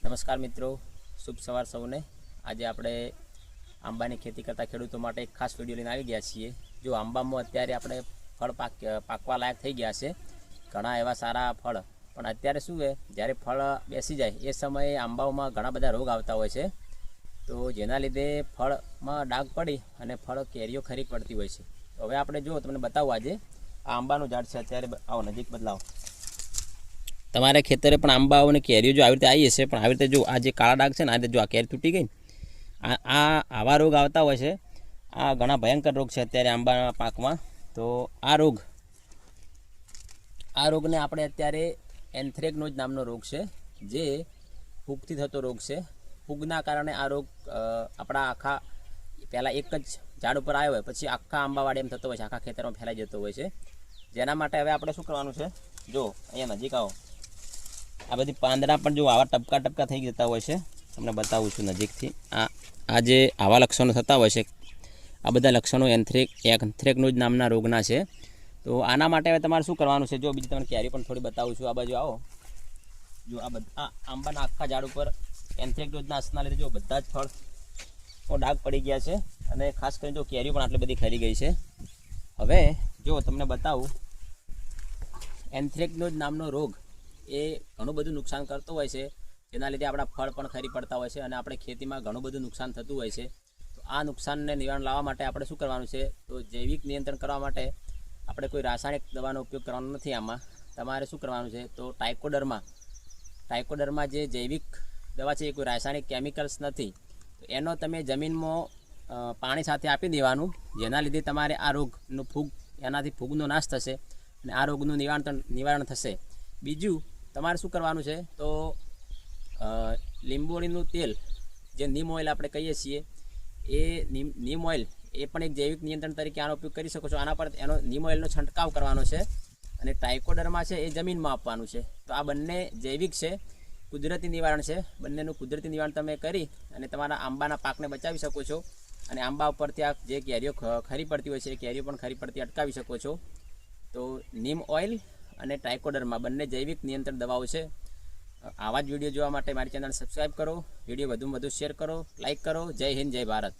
નમસ્કાર મિત્રો, શુભ સવાર સૌને। આજે આપણે આંબાની ખેતી કરતા ખેડૂતો માટે એક ખાસ વિડીયો લઈને આવી ગયા છીએ। જો આંબામાં અત્યારે આપણે ફળ પાકવા લાયક થઈ ગયા છે, ઘણા એવા સારા ફળ, પણ અત્યારે શું છે, જ્યારે ફળ બેસી જાય એ સમયે આંબાઓમાં ઘણા બધા રોગ આવતા હોય છે, તો જેના લીધે ફળમાં ડાઘ પડી અને ફળ કેરીઓ ખરી પડતી હોય છે। તો હવે આપણે જો તમને બતાવું, આજે આ આંબાનું ઝાડ છે, અત્યારે આવો નજીક બદલાવો। તમારે ખેતરે પણ આંબાઓ અને કેરીઓ જો આવી રીતે આવી હશે, પણ આવી રીતે જો આ જે કાળા ડાઘ છે ને, આ રીતે જો આ કેરી તૂટી ગઈ, આવા રોગ આવતા હોય છે। આ ઘણા ભયંકર રોગ છે અત્યારે આંબાના પાકમાં। તો આ રોગને આપણે અત્યારે એન્થ્રેક્નોઝ નામનો રોગ છે, જે ફૂગથી થતો રોગ છે। ફૂગના કારણે આ રોગ આપણા આખા પહેલાં એક જ ઝાડ ઉપર આવ્યો હોય, પછી આખા આંબાવાડી એમ થતો હોય છે, આખા ખેતરમાં ફેલાઈ જતો હોય છે। જેના માટે હવે આપણે શું કરવાનું છે, જો અહીંયા નજીક આવો, આ બધી પાંદડા પણ જો આવા ટપકા ટપકા થઈ જતા હોય છે, તમને બતાવું છું નજીકથી। આ જે આવા લક્ષણો થતા હોય છે, આ બધા લક્ષણો એન્થ્રેક્નોઝ નામના રોગના છે। તો આના માટે હવે તમારે શું કરવાનું છે, જો બીજી તમને કેરી પણ થોડી બતાવું છું। આ બાજુ આવો, જો આ બધા આંબાના આખા ઝાડ ઉપર એન્થ્રેક્નોઝના અસરના લીધે જો બધા જ ફળ ડાઘ પડી ગયા છે, અને ખાસ કરીને જો કેરીઓ પણ આટલી બધી ખરી ગઈ છે। હવે જો તમને બતાવું, એન્થ્રેક્નોઝ નામનો રોગ એ ઘણું બધું નુકસાન કરતો હોય છે, જેના લીધે આપણા ફળ પણ ખરી પડતા હોય છે, અને આપણે ખેતીમાં ઘણું બધું નુકસાન થતું હોય છે। તો આ નુકસાનને નિવારણ લાવવા માટે આપણે શું કરવાનું છે, તો જૈવિક નિયંત્રણ કરવા માટે આપણે કોઈ રાસાયણિક દવાનો ઉપયોગ કરવાનો નથી। આમાં તમારે શું કરવાનું છે, તો ટાઇકોડર્મા જે જૈવિક દવા છે, એ કોઈ રાસાયણિક કેમિકલ્સ નથી, તો એનો તમે જમીનમાં પાણી સાથે આપી દેવાનું, જેના લીધે તમારે આ રોગનું એનાથી ફૂગનો નાશ થશે અને આ રોગનું નિવારણ થશે। બીજું તમારે શું કરવાનું છે, તો લીંબોળીનું તેલ, જે નીમ ઓઇલ આપણે કહીએ છીએ, એ નીમ ઓઇલ એ પણ એક જૈવિક નિયંત્રણ તરીકે આનો ઉપયોગ કરી શકો છો। આના પર એનો નીમ ઓઇલનો છંટકાવ કરવાનો છે, અને ટાઇકોડર્મા છે એ જમીનમાં આપવાનું છે। તો આ બંને જૈવિક છે, કુદરતી નિવારણ છે। બંનેનું કુદરતી નિવારણ તમે કરી અને તમારા આંબાના પાકને બચાવી શકો છો, અને આંબા ઉપરથી આ જે કેરીઓ ખરી પડતી હોય છે, એ કેરીઓ પણ ખરી પડતી અટકાવી શકો છો। તો નીમ ઓઇલ અને ટાઇકોડર્મા બંને જૈવિક નિયંત્રણ દવાઓ છે। આવા જ વિડીયો જોવા માટે મારી ચેનલ સબસ્ક્રાઈબ કરો, વિડીયો વધુમાં વધુ શેર કરો, લાઇક કરો। જય હિન્દ, જય ભારત।